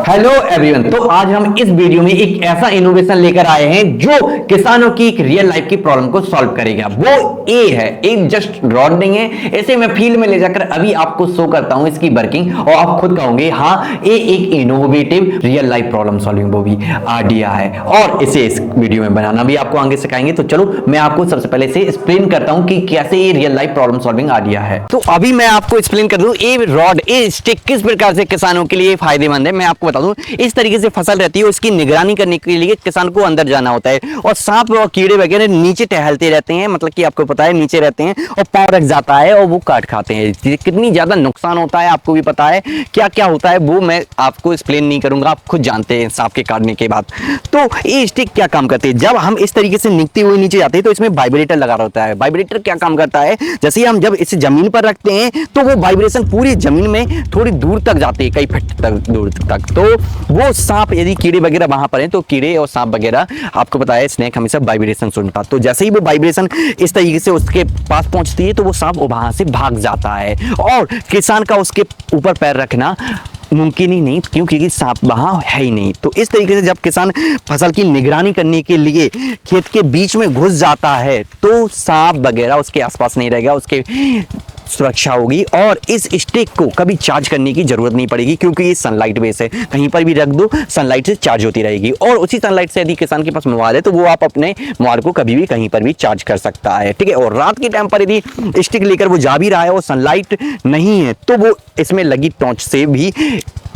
Hello everyone. तो आज हम इस वीडियो में एक ऐसा इनोवेशन लेकर आए हैं जो किसानों की एक रियल लाइफ की प्रॉब्लम को सॉल्व करेगा। वो ए है, एक जस्ट रॉड नहीं है। इसे मैं फील्ड में ले जाकर अभी आपको शो करता हूं इसकी वर्किंग, और आप खुद कहोगे हाँ ये एक innovative real life problem solving वो भी आइडिया है, और इसे इस वीडियो में बनाना भी आपको आगे सिखाएंगे। तो चलो मैं आपको सबसे पहले से एक्सप्लेन करता हूं कि कैसे ये real life problem solving idea है। तो अभी मैं आपको एक्सप्लेन कर दूं ये रॉड, ये स्टिक किस प्रकार से किसानों के लिए फायदेमंद है। मैं आपको बता दूं, इस तरीके से फसल रहती है, उसकी निगरानी करने के लिए किसान को अंदर जाना होता है, और सांप और कीड़े वगैरह नीचे टहलते रहते हैं, मतलब कि आपको पता है नीचे रहते हैं, और पाँव रख जाता है और वो काट खाते हैं। कितनी ज्यादा नुकसान होता है आपको भी पता है, क्या क्या होता है वो मैं आपको एक्सप्लेन नहीं करूंगा, आप खुद जानते हैं सांप के काटने के बाद। तो ये स्टिक क्या काम करते हैं, जब हम इस तरीके से निकलते हुए नीचे जाते हैं तो इसमें वाइब्रेटर लगा रहता है। वाइब्रेटर क्या काम करता है, जैसे ही हम जब इसे जमीन पर रखते हैं तो वो वाइब्रेशन पूरी जमीन में थोड़ी दूर तक जाती है, कई फीट तक दूर तक। तो वो सांप, यदि कीड़े वगैरह वहां पर हैं तो कीड़े और सांप वगैरह, आपको पता है स्नेक हमेशा वाइब्रेशन सुनता, तो जैसे ही वो वाइब्रेशन इस तरीके से उसके पास पहुंचती है तो वो सांप वहां से भाग जाता है, और किसान का उसके ऊपर पैर रखना मुमकिन ही नहीं, क्योंकि सांप वहां है ही नहीं। तो इस तरीके से जब किसान फसल की निगरानी करने के लिए खेत के बीच में घुस जाता है तो सांप वगैरह उसके आसपास नहीं रहेगा, उसके सुरक्षा होगी, और इस स्टिक को कभी चार्ज करने की जरूरत नहीं पड़ेगी, क्योंकि ये सनलाइट बेस है, कहीं पर भी रख दो सनलाइट से चार्ज होती रहेगी। और उसी सनलाइट से यदि किसान के पास मोबाइल है तो वो आप अपने मोबाइल को कभी भी कहीं पर भी चार्ज कर सकता है, ठीक है। और रात के टाइम पर यदि स्टिक लेकर वो जा भी रहा है और सनलाइट नहीं है तो वो इसमें लगी टॉर्च से भी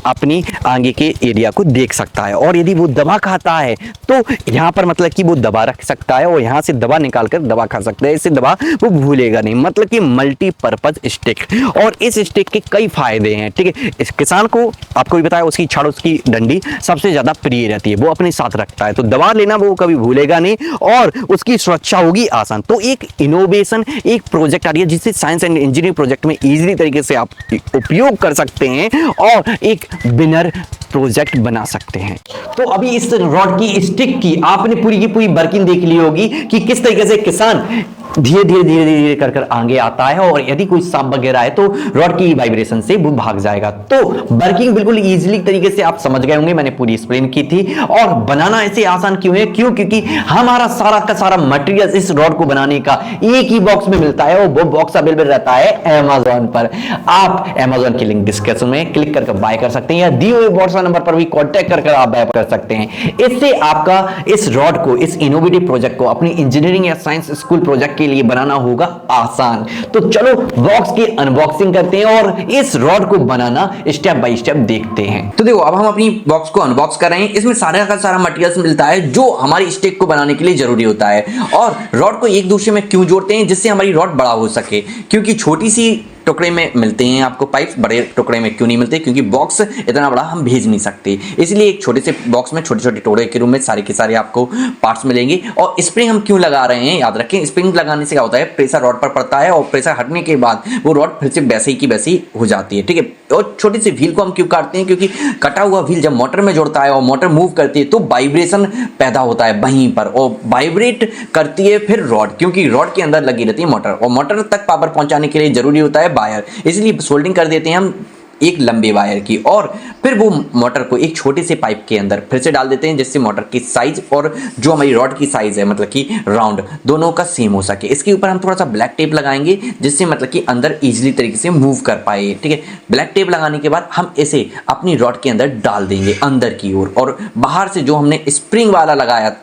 अपनी आगे के एरिया को देख सकता है। और यदि वो दवा खाता है तो यहाँ पर मतलब कि वो दवा रख सकता है और यहाँ से दवा निकाल कर दवा खा सकता है, इससे दवा वो भूलेगा नहीं, मतलब कि मल्टीपर्पज स्टिक। और इस स्टिक के कई फायदे हैं, ठीक है। इस किसान को आपको भी बताया उसकी छड़, उसकी डंडी सबसे ज्यादा प्रिय रहती है, वो अपने साथ रखता है, तो दवा लेना वो कभी भूलेगा नहीं, और उसकी सुरक्षा होगी आसान। तो एक इनोवेशन, एक प्रोजेक्ट आ रही है जिससे साइंस एंड इंजीनियरिंग प्रोजेक्ट में इजीली तरीके से आप उपयोग कर सकते हैं और एक विनर प्रोजेक्ट बना सकते हैं। तो अभी इस रॉड की स्टिक की आपने पूरी की पूरी वर्किंग देख ली होगी कि किस तरीके से किसान धीरे धीरे धीरे धीरे कर कर आगे आता है, और यदि कोई सांप वगैरह है तो रॉड की वाइब्रेशन से वो भाग जाएगा। तो वर्किंग बिल्कुल इजीली तरीके से आप समझ गए होंगे, मैंने पूरी एक्सप्लेन की थी। और बनाना ऐसे आसान क्यों है, क्योंकि हमारा सारा का सारा मटेरियल इस रॉड को बनाने का एक ही बॉक्स में मिलता है, और वो बॉक्स अवेलेबल रहता है अमेजोन पर। आप अमेजोन की लिंक डिस्क्रिप्शन में क्लिक करके बाय कर सकते हैं, या दिए हुए व्हाट्सएप नंबर पर भी कॉन्टैक्ट करके आप बाय कर सकते हैं। इससे आपका इस रॉड को, इस इनोवेटिव प्रोजेक्ट को अपनी इंजीनियरिंग या साइंस स्कूल प्रोजेक्ट के लिए बनाना होगा आसान। तो चलो बॉक्स की अनबॉक्सिंग करते हैं और इस रॉड को बनाना स्टेप बाय स्टेप देखते हैं। तो देखो अब हम अपनी बॉक्स को अनबॉक्स कर रहे हैं। इसमें सारा का सारा मटेरियल मिलता है जो हमारी स्टिक को बनाने के लिए जरूरी होता है। और रॉड को एक दूसरे में क्यों जोड़ते हैं, जिससे हमारी रॉड बड़ा हो सके, क्योंकि छोटी सी टुकड़े में मिलते हैं आपको पाइप, बड़े टुकड़े में क्यों नहीं मिलते, क्योंकि बॉक्स इतना बड़ा हम भेज नहीं सकते, इसलिए एक छोटे से बॉक्स में छोटे छोटे टुकड़े के रूप में सारे के सारे आपको पार्ट्स मिलेंगे। और स्प्रिंग हम क्यों लगा रहे हैं, याद रखें स्प्रिंग लगाने से क्या होता है, प्रेशर रॉड पर पड़ता है, और प्रेशर हटने के बाद वो रॉड फिर से वैसे ही की वैसी हो जाती है, ठीक है। और छोटी सी व्हील को हम क्यों काटते हैं, क्योंकि कटा हुआ व्हील जब मोटर में जोड़ता है और मोटर मूव करती है तो वाइब्रेशन पैदा होता है वहीं पर, और वाइब्रेट करती है फिर रॉड, क्योंकि रॉड के अंदर लगी रहती है मोटर, और मोटर तक पावर पहुंचाने के लिए जरूरी होता है वायर, इसलिए सोल्डिंग कर देते हैं हम एक लंबे वायर की, और फिर वो मोटर को एक छोटे से पाइप के अंदर फिर से डाल देते हैं, जिससे मोटर की साइज और जो हमारी रॉड की साइज है, मतलब कि राउंड दोनों का सेम हो सके। इसके ऊपर हम थोड़ा सा ब्लैक टेप लगाएंगे, जिससे मतलब कि अंदर इजीली तरीके से मूव कर पाए, ठीक है। ब्लैक टेप लगाने के बाद हम इसे अपनी रॉड के अंदर डाल देंगे अंदर की ओर, और बाहर से जो हमने स्प्रिंग वाला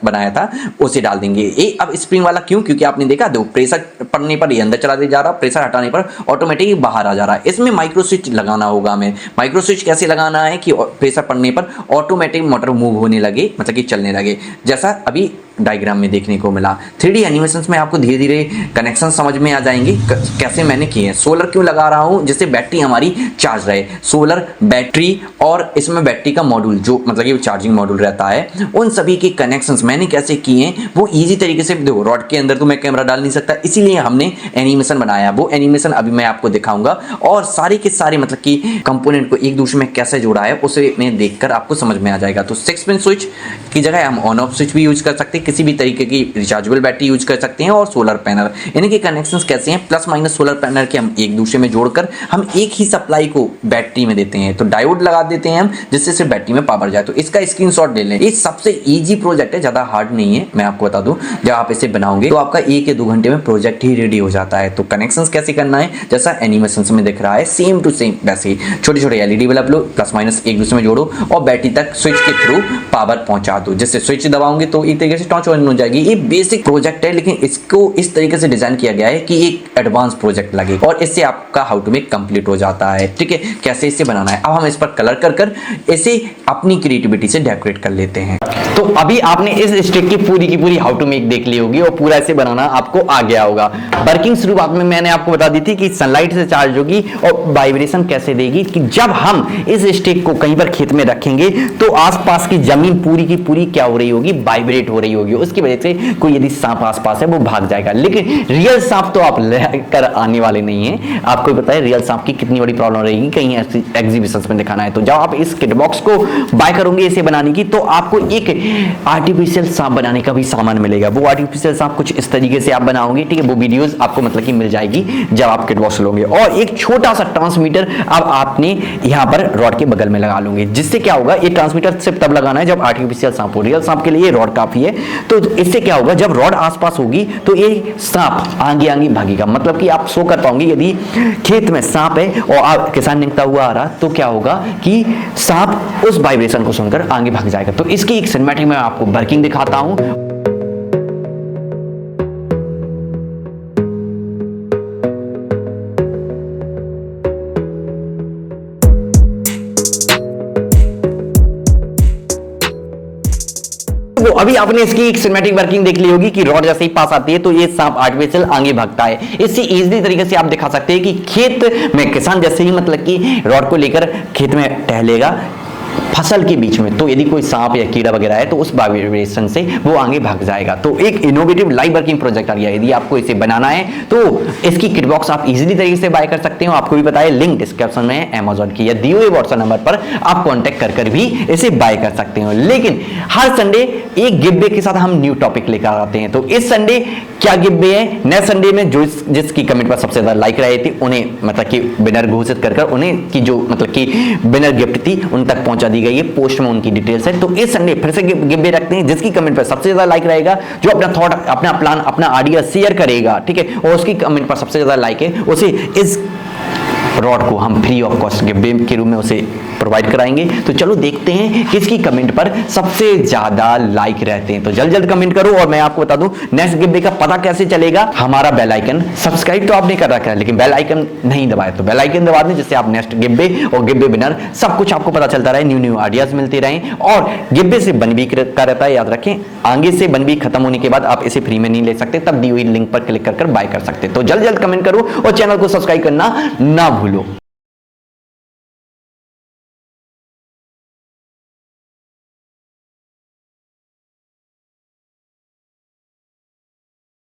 बनाया था उसे डाल देंगे। ये अब स्प्रिंग वाला क्यों, क्योंकि आपने देखा दो प्रेशर पड़ने पर ये अंदर चला जा रहा, प्रेशर हटाने पर ऑटोमेटिक बाहर आ जा रहा है। इसमें माइक्रो स्विच लगाना होगा हमें। माइक्रो स्विच कैसे लगाना है कि प्रेशर पड़ने पर ऑटोमेटिक मोटर मूव होने लगे, मतलब कि चलने लगे, जैसा अभी डायग्राम में देखने को मिला। 3D एनिमेशंस में आपको धीरे धीरे कनेक्शन समझ में आ जाएंगे कैसे मैंने किए हैं। सोलर क्यों लगा रहा हूं, जिससे बैटरी हमारी चार्ज रहे, सोलर बैटरी, और इसमें बैटरी का मॉड्यूल जो मतलब कि चार्जिंग मॉड्यूल रहता है, उन सभी के कनेक्शंस मैंने कैसे किए हैं वो इजी तरीके से। देखो रॉड के अंदर तो मैं कैमरा डाल नहीं सकता, इसीलिए हमने एनिमेशन बनाया, वो एनिमेशन अभी मैं आपको दिखाऊंगा, और सारे के सारे मतलब कि कंपोनेंट को एक दूसरे में कैसे जोड़ा है उसे देखकर आपको समझ में आ जाएगा। तो 6 पिन स्विच की जगह हम ऑन ऑफ स्विच भी यूज कर सकते हैं, किसी भी तरीके की रिचार्जेबल बैटरी यूज कर सकते हैं और सोलर पैनल। यानी कि कनेक्शंस कैसे हैं, प्लस माइनस सोलर पैनल के हम एक दूसरे में जोड़कर हम एक ही सप्लाई को बैटरी में देते हैं। तो डायोड लगा देते हैं हम, जिससे सिर्फ बैटरी में पावर जाए। तो इसका स्क्रीनशॉट ले लें। ये सबसे इजी प्रोजेक्ट है, ज्यादा हार्ड नहीं है। मैं आपको बता दूं, जब आप इसे बनाओगे तो आपका 1 या 2 घंटे में प्रोजेक्ट ही रेडी हो जाता है। तो कनेक्शंस कैसे करना है, जैसा एनिमेशन में दिख रहा है सेम टू सेम वैसे ही छोटे छोटे एलईडी बल्ब लो, प्लस माइनस एक दूसरे में जोड़ो और बैटरी तक स्विच के थ्रू पावर पहुंचा दो। जिससे स्विच दबाओगे तो एक तरीके से टॉर्च ऑन हो जाएगी। ये बेसिक प्रोजेक्ट है, लेकिन इसको इस तरीके से डिजाइन किया गया है कि एक एडवांस प्रोजेक्ट लगे और इससे आपका हाउ टू मेक कंप्लीट हो जाता है। ठीक है, कैसे इसे बनाना है। अब हम इस पर कलर कर इसे अपनी क्रिएटिविटी से डेकोरेट कर लेते हैं। तो अभी आपने इस स्टिक की पूरी हाउ टू मेक देख ली होगी और पूरा इसे बनाना आपको आ गया होगा। वर्किंग शुरुआत में मैंने आपको बता दी थी कि सनलाइट से चार्ज होगी और वाइब्रेशन कैसे देगी कि जब हम इस स्टिक को कहीं पर खेत में रखेंगे तो आसपास की जमीन पूरी की पूरी क्या हो रही होगी, वाइब्रेट हो रही होगी। उसकी वजह से कोई यदि सांप आसपास है वो भाग जाएगा। लेकिन रियल सांप तो आप लेकर आने वाले नहीं है। आपको पता है रियल सांप की कितनी बड़ी प्रॉब्लम रहेगी कहीं एग्जीबिशन में दिखाना है। तो जब आप इस किट बॉक्स को बाय करोगे इसे बनाने की, तो आपको एक आर्टिफिशियल सांप बनाने का भी सामान मिलेगा। वो आर्टिफिशियल सांप कुछ इस तरीके से आप बनाओगे, ठीक है। वो वीडियोस आपको मतलब कि मिल जाएगी जब आप किट बॉक्स लोगे। और एक छोटा सा ट्रांसमीटर अब आपने यहाँ पर रॉड के बगल में लगा लोगे, जिससे क्या होगा, ये ट्रांसमीटर सिर्फ तब लगाना है जब आर्टिफिशियल सांप हो। रियल सांप के लिए रॉड काफी है। तो इससे क्या होगा, जब रॉड आसपास होगी तो ये सांप आगे आगे भागेगा। मतलब कि आप सो कर पाओगे। यदि खेत में सांप है और किसान निकलता हुआ आ रहा, तो क्या होगा कि सांप उस वाइब्रेशन को सुनकर आगे भाग जाएगा। तो इसकी एक सिनेमैटिक में आपको वर्किंग दिखाता हूं। तो अभी आपने इसकी एक सिनेमैटिक वर्किंग देख ली होगी कि रॉड जैसे ही पास आती है तो ये सांप आर्टिफिशियल आगे भागता है। इससे इजीली तरीके से आप दिखा सकते हैं कि खेत में किसान जैसे ही मतलब कि रॉड को लेकर खेत में टहलेगा फसल के बीच में, तो यदि कोई सांप या कीड़ा वगैरह है तो उस वाइब्रेशन से वो आगे भाग जाएगा। तो एक इनोवेटिव लाइव वर्किंग प्रोजेक्ट आ गया। यदि आपको इसे बनाना है तो इसकी किट बॉक्स आप इजीली तरीके से बाय कर सकते हो। आपको भी पता है, लिंक डिस्क्रिप्शन में है Amazon की, या दिए हुए व्हाट्सएप नंबर पर आप कांटेक्ट कर भी इसे बाय कर सकते हो। लेकिन हर संडे एक गिव के साथ हम न्यू टॉपिक लेकर आते हैं। तो इस संडे क्या गिव है, नेक्स्ट संडे में जो जिसकी कमेंट पर सबसे ज्यादा लाइक रही थी उन्हें मतलब कि विनर घोषित कर उन्हें की जो मतलब कि विनर गिफ्ट थी उन तक पहुंचा दी गई है। पोस्ट में उनकी डिटेल्स है। तो इस संडे फिर से गिव रखते हैं, जिसकी कमेंट पर सबसे ज्यादा लाइक रहेगा, जो अपना थॉट, अपना प्लान, अपना आइडिया शेयर करेगा, ठीक है, और उसकी कमेंट पर सबसे ज्यादा लाइक है, उसे इस रॉड को हम फ्री ऑफ कॉस्ट गिफ्ट के रूप में उसे प्रोवाइड कराएंगे। तो चलो देखते हैं किसकी कमेंट पर सबसे ज्यादा लाइक रहते हैं। तो जल्द जल्द कमेंट करो। और मैं आपको बता दूं, नेक्स्ट गिफ्ट का पता कैसे चलेगा, हमारा बेल आइकन सब्सक्राइब तो आपने कर रखा है लेकिन बेल आइकन नहीं दबाया, तो बेल आइकन दबा दें, जिससे आप नेक्स्ट गिफ्ट और गिफ्ट विनर सब कुछ आपको पता चलता रहे, न्यू आइडियाज मिलते रहें। और गिफ्ट से बन भी का रहता है, याद रखें, आगे से बन भी खत्म होने के बाद आप इसे फ्री में नहीं ले सकते, तब दी हुई लिंक पर क्लिक कर बाय कर सकते। तो जल्द जल्द कमेंट करो और चैनल को सब्सक्राइब करना ना भूलो।